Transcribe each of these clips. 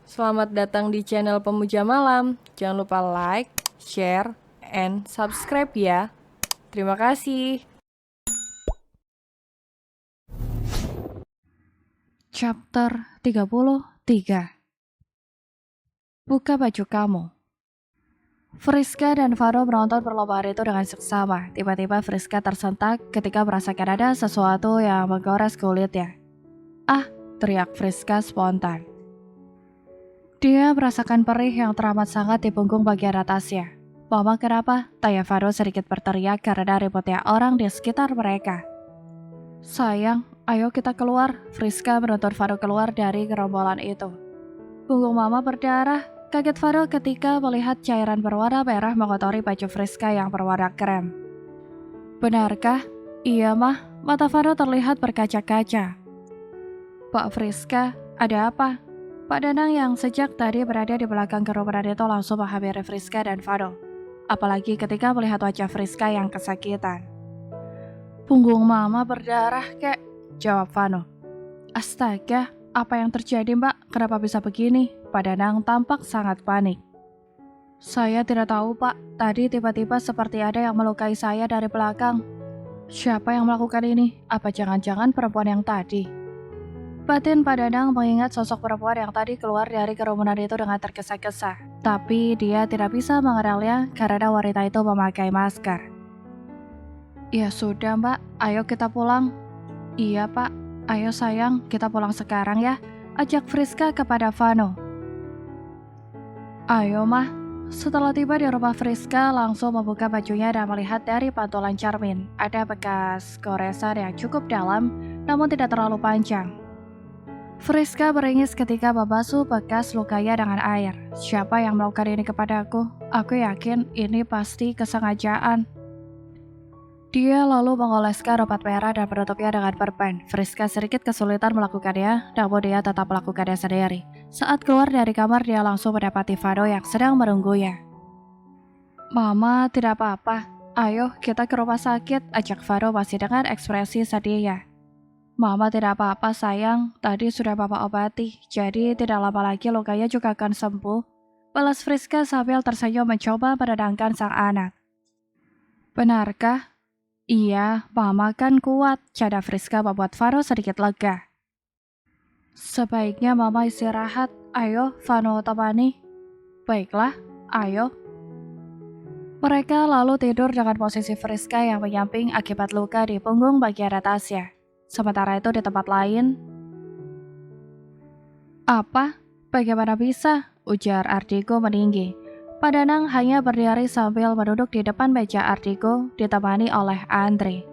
Selamat datang di channel Pemuja Malam. Jangan lupa like, share, and subscribe ya. Terima kasih. Chapter 33. Buka baju kamu. Friska dan Varo menonton perlombaan itu dengan seksama. Tiba-tiba Friska tersentak ketika merasakan ada sesuatu yang menggores kulitnya. "Ah!" teriak Friska spontan. Dia merasakan perih yang teramat sangat di punggung bagian atasnya. "Mama, kenapa?" tanya Varo sedikit berteriak karena ributnya orang di sekitar mereka. "Sayang, ayo kita keluar." Friska menuntun Varo keluar dari gerombolan itu. Punggung Mama berdarah. Kaget Varo ketika melihat cairan berwarna merah mengotori baju Friska yang berwarna krem. "Benarkah?" "Iya, Mah." Mata Varo terlihat berkaca-kaca. "Pak Friska, ada apa?" Pak Danang yang sejak tadi berada di belakang kerumunan itu langsung menghampiri Friska dan Varo. Apalagi ketika melihat wajah Friska yang kesakitan. "Punggung Mama berdarah, kek," jawab Vano. "Astaga, apa yang terjadi, Mbak? Kenapa bisa begini?" Pak Danang tampak sangat panik. "Saya tidak tahu, Pak. Tadi tiba-tiba seperti ada yang melukai saya dari belakang." "Siapa yang melakukan ini? Apa jangan-jangan perempuan yang tadi?" Batin Pak Danang mengingat sosok perempuan yang tadi keluar dari kerumunan itu dengan tergesa-gesa. Tapi dia tidak bisa mengenalnya karena wanita itu memakai masker. "Ya sudah, Mbak. Ayo kita pulang." "Iya, Pak. Ayo sayang, kita pulang sekarang ya," ajak Friska kepada Vano. "Ayo, Mah." Setelah tiba di rumah, Friska langsung membuka bajunya dan melihat dari pantulan cermin. Ada bekas goresan yang cukup dalam, namun tidak terlalu panjang. Friska beringis ketika membasuh bekas lukanya dengan air. "Siapa yang melakukan ini kepadaku? Aku yakin ini pasti kesengajaan." Dia lalu mengoleskan obat merah dan menutupnya dengan perban. Friska sedikit kesulitan melakukannya, namun dia tetap melakukannya sendiri. Saat keluar dari kamar, dia langsung mendapati Vano yang sedang menunggunya. "Mama, tidak apa-apa. Ayo kita ke rumah sakit," ajak Vano masih dengan ekspresi sedihnya. "Mama tidak apa-apa sayang, tadi sudah Papa obati, jadi tidak lama lagi lukanya juga akan sembuh," balas Friska sambil tersenyum mencoba menenangkan sang anak. "Benarkah?" "Iya, Mama kan kuat," canda Friska membuat Vano sedikit lega. "Sebaiknya Mama istirahat. Ayo, Vano temani." "Baiklah, ayo." Mereka lalu tidur dengan posisi Friska yang menyamping akibat luka di punggung bagian atasnya. Sementara itu di tempat lain, "Apa? Bagaimana bisa?" ujar Ardigo meninggi. Pak Danang hanya berdiri sambil duduk di depan meja Ardigo, ditemani oleh Andre.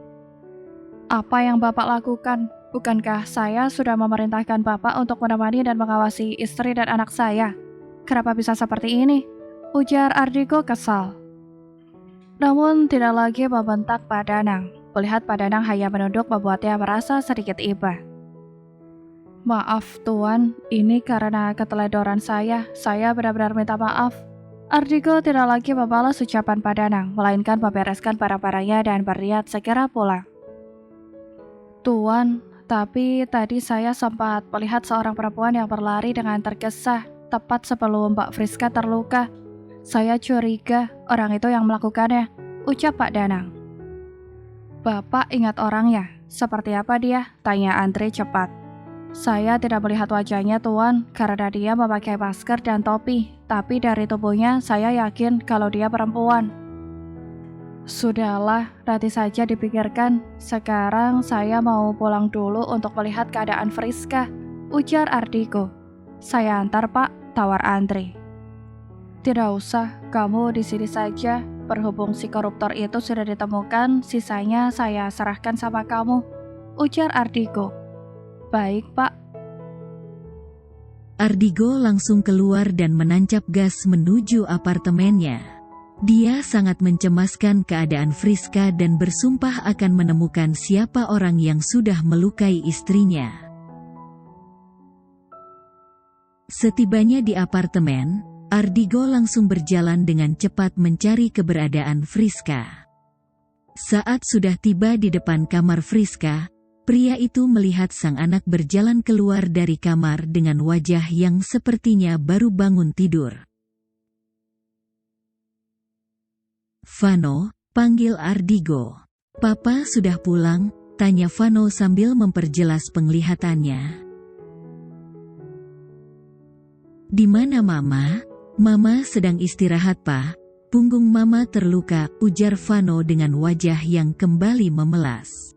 "Apa yang Bapak lakukan? Bukankah saya sudah memerintahkan Bapak untuk menemani dan mengawasi istri dan anak saya? Kenapa bisa seperti ini?" ujar Ardigo kesal. Namun tidak lagi membentak Pak Danang. Melihat Pak Danang hanya menunduk membuatnya merasa sedikit iba. "Maaf Tuan, ini karena keteledoran saya benar-benar minta maaf." Ardigo tidak lagi membalas ucapan Pak Danang, melainkan membereskan barang-barangnya dan berniat segera pulang. "Tuan, tapi tadi saya sempat melihat seorang perempuan yang berlari dengan tergesa tepat sebelum Mbak Friska terluka. Saya curiga orang itu yang melakukannya," ucap Pak Danang. "Bapak ingat orangnya? Seperti apa dia?" tanya Andre cepat. "Saya tidak melihat wajahnya Tuan, karena dia memakai masker dan topi, tapi dari tubuhnya saya yakin kalau dia perempuan." "Sudahlah, nanti saja dipikirkan. Sekarang saya mau pulang dulu untuk melihat keadaan Friska," ujar Ardigo. "Saya antar Pak," tawar Andre. "Tidak usah, kamu di sini saja. Berhubung si koruptor itu sudah ditemukan, sisanya saya serahkan sama kamu," ujar Ardigo. "Baik, Pak." Ardigo langsung keluar dan menancap gas menuju apartemennya. Dia sangat mencemaskan keadaan Friska dan bersumpah akan menemukan siapa orang yang sudah melukai istrinya. Setibanya di apartemen, Ardigo langsung berjalan dengan cepat mencari keberadaan Friska. Saat sudah tiba di depan kamar Friska, Pria itu melihat sang anak berjalan keluar dari kamar dengan wajah yang sepertinya baru bangun tidur. "Vano," panggil Ardigo. "Papa sudah pulang?" tanya Vano sambil memperjelas penglihatannya. "Di mana Mama?" "Mama sedang istirahat, Pa. Punggung Mama terluka," ujar Vano dengan wajah yang kembali memelas.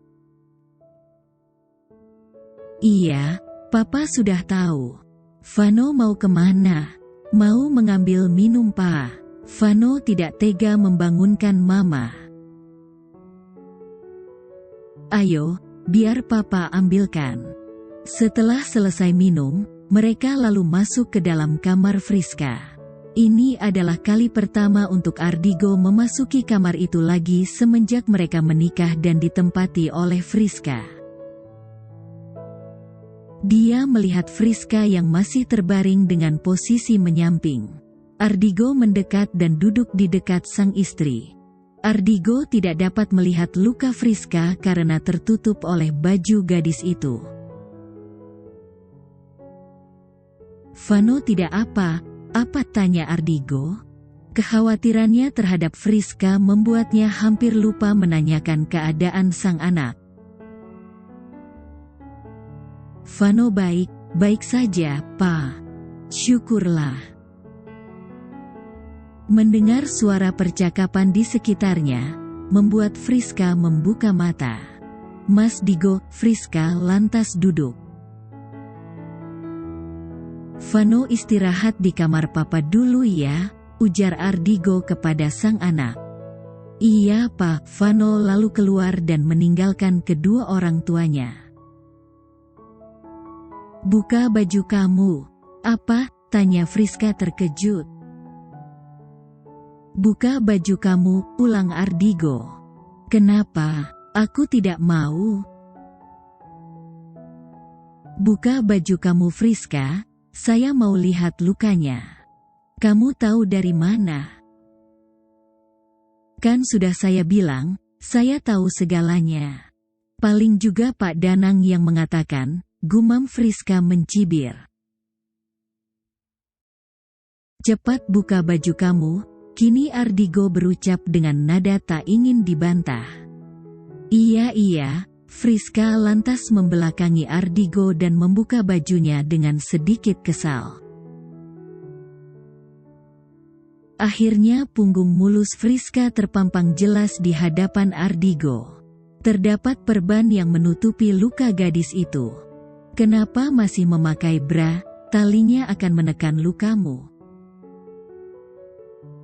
"Iya, Papa sudah tahu." "Vano mau kemana?" "Mau mengambil minum, Pa." Vano tidak tega membangunkan Mama. "Ayo, biar Papa ambilkan." Setelah selesai minum, mereka lalu masuk ke dalam kamar Friska. Ini adalah kali pertama untuk Ardigo memasuki kamar itu lagi semenjak mereka menikah dan ditempati oleh Friska. Dia melihat Friska yang masih terbaring dengan posisi menyamping. Ardigo mendekat dan duduk di dekat sang istri. Ardigo tidak dapat melihat luka Friska karena tertutup oleh baju gadis itu. "Vano tidak apa-apa?" tanya Ardigo. Kekhawatirannya terhadap Friska membuatnya hampir lupa menanyakan keadaan sang anak. "Vano baik saja, Pa." "Syukurlah." Mendengar suara percakapan di sekitarnya, membuat Friska membuka mata. "Mas Digo," Friska lantas duduk. "Vano istirahat di kamar Papa dulu ya," ujar Ardigo kepada sang anak. "Iya, Pa." Vano lalu keluar dan meninggalkan kedua orang tuanya. "Buka baju kamu." "Apa?" tanya Friska terkejut. "Buka baju kamu," ulang Ardigo. "Kenapa? Aku tidak mau." "Buka baju kamu Friska, saya mau lihat lukanya." "Kamu tahu dari mana?" "Kan sudah saya bilang, saya tahu segalanya." "Paling juga Pak Danang yang mengatakan," gumam Friska mencibir. "Cepat buka baju kamu," kini Ardigo berucap dengan nada tak ingin dibantah. Iya, Friska lantas membelakangi Ardigo dan membuka bajunya dengan sedikit kesal. Akhirnya punggung mulus Friska terpampang jelas di hadapan Ardigo. Terdapat perban yang menutupi luka gadis itu. "Kenapa masih memakai bra? Talinya akan menekan lukamu."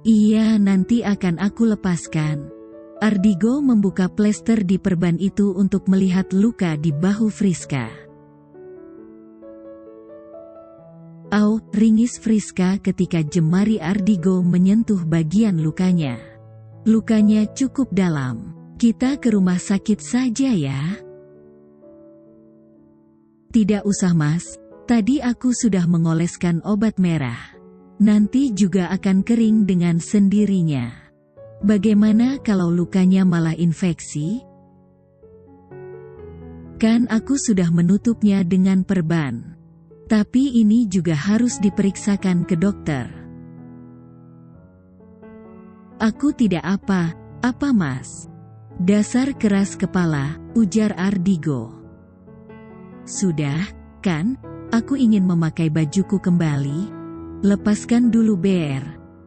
"Iya, nanti akan aku lepaskan." Ardigo membuka plester di perban itu untuk melihat luka di bahu Friska. "Au," ringis Friska ketika jemari Ardigo menyentuh bagian lukanya. "Lukanya cukup dalam. Kita ke rumah sakit saja ya." "Tidak usah Mas, tadi aku sudah mengoleskan obat merah. Nanti juga akan kering dengan sendirinya." "Bagaimana kalau lukanya malah infeksi?" "Kan aku sudah menutupnya dengan perban. Tapi ini juga harus diperiksakan ke dokter." "Aku tidak apa-apa Mas." "Dasar keras kepala," ujar Ardigo. "Sudah, kan? Aku ingin memakai bajuku kembali. Lepaskan dulu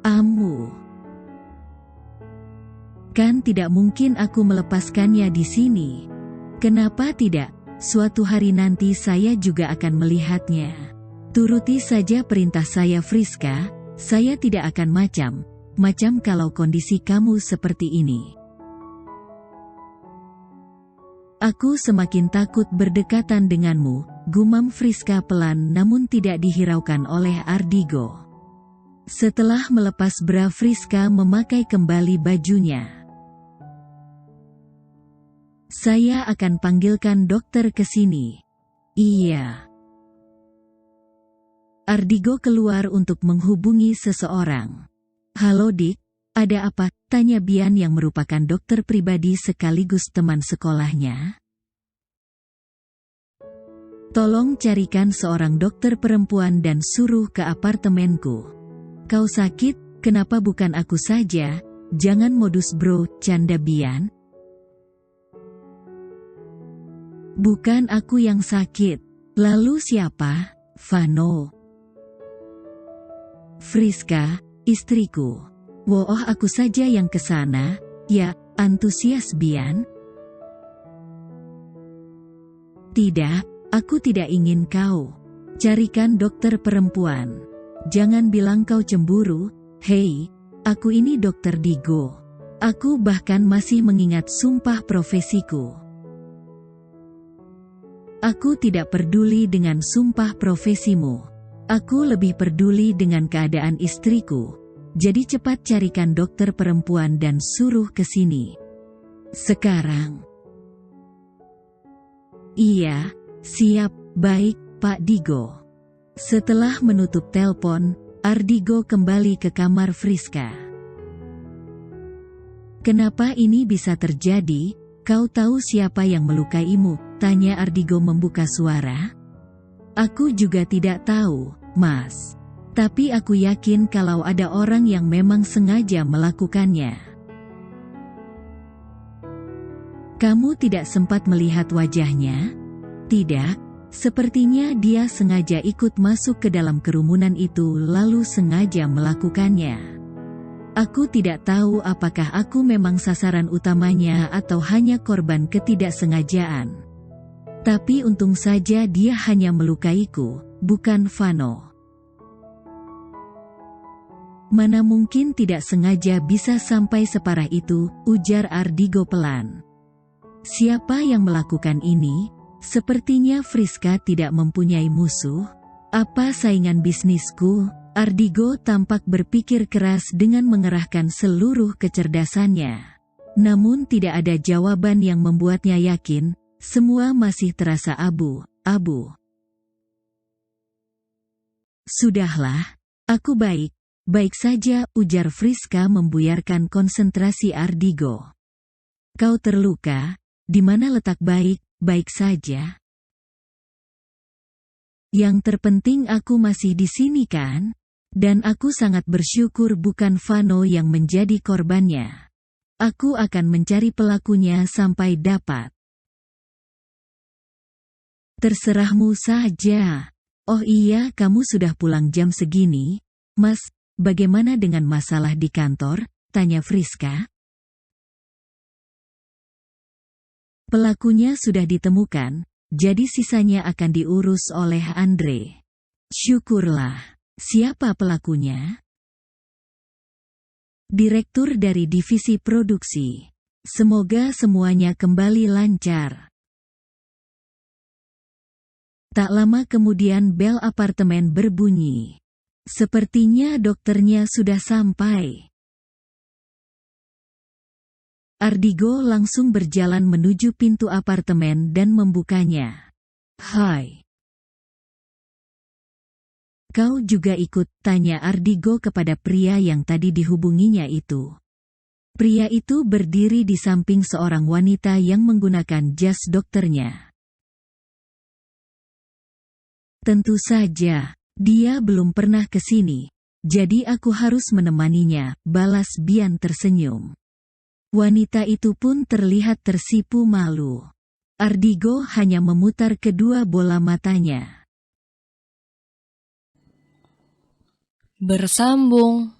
amu." "Kan tidak mungkin aku melepaskannya di sini." "Kenapa tidak? Suatu hari nanti saya juga akan melihatnya." "Turuti saja perintah saya Friska, saya tidak akan macam-macam kalau kondisi kamu seperti ini." "Aku semakin takut berdekatan denganmu," gumam Friska pelan namun tidak dihiraukan oleh Ardigo. Setelah melepas bra Friska memakai kembali bajunya. "Saya akan panggilkan dokter ke sini." "Iya." Ardigo keluar untuk menghubungi seseorang. "Halo Dik, ada apa?" tanya Bian yang merupakan dokter pribadi sekaligus teman sekolahnya. Tolong carikan seorang dokter perempuan dan suruh ke apartemenku. Kau sakit, kenapa bukan aku saja? Jangan modus bro, canda Bian. Bukan aku yang sakit. Lalu siapa? Vano. Friska, istriku. Woh, aku saja yang kesana. Ya, antusias Bian. Tidak, aku tidak ingin kau. Carikan dokter perempuan. Jangan bilang kau cemburu. Hei, aku ini Dokter Digo. Aku bahkan masih mengingat sumpah profesiku. Aku tidak peduli dengan sumpah profesimu. Aku lebih peduli dengan keadaan istriku. Jadi cepat carikan dokter perempuan dan suruh ke sini. Sekarang. Iya, siap, baik, Pak Digo. Setelah menutup telepon, Ardigo kembali ke kamar Friska. Kenapa ini bisa terjadi? Kau tahu siapa yang melukaimu? Tanya Ardigo membuka suara. Aku juga tidak tahu, Mas. Tapi aku yakin kalau ada orang yang memang sengaja melakukannya. Kamu tidak sempat melihat wajahnya? Tidak, sepertinya dia sengaja ikut masuk ke dalam kerumunan itu lalu sengaja melakukannya. Aku tidak tahu apakah aku memang sasaran utamanya atau hanya korban ketidaksengajaan. Tapi untung saja dia hanya melukaiku, bukan Vano. Mana mungkin tidak sengaja bisa sampai separah itu, ujar Ardigo pelan. Siapa yang melakukan ini? Sepertinya Friska tidak mempunyai musuh. Apa saingan bisnisku? Ardigo tampak berpikir keras dengan mengerahkan seluruh kecerdasannya. Namun tidak ada jawaban yang membuatnya yakin, semua masih terasa abu-abu. Sudahlah, aku baik saja, ujar Friska membuyarkan konsentrasi Ardigo. Kau terluka, di mana letak baik saja? Yang terpenting aku masih di sini kan? Dan aku sangat bersyukur bukan Vano yang menjadi korbannya. Aku akan mencari pelakunya sampai dapat. Terserahmu saja. Oh iya, kamu sudah pulang jam segini? Mas, bagaimana dengan masalah di kantor? Tanya Friska. Pelakunya sudah ditemukan, jadi sisanya akan diurus oleh Andre. Syukurlah. Siapa pelakunya? Direktur dari divisi produksi. Semoga semuanya kembali lancar. Tak lama kemudian bel apartemen berbunyi. Sepertinya dokternya sudah sampai. Ardigo langsung berjalan menuju pintu apartemen dan membukanya. Hai. Kau juga ikut? Tanya Ardigo kepada pria yang tadi dihubunginya itu. Pria itu berdiri di samping seorang wanita yang menggunakan jas dokternya. Tentu saja, dia belum pernah ke sini, jadi aku harus menemaninya, balas Bian tersenyum. Wanita itu pun terlihat tersipu malu. Ardigo hanya memutar kedua bola matanya. Bersambung.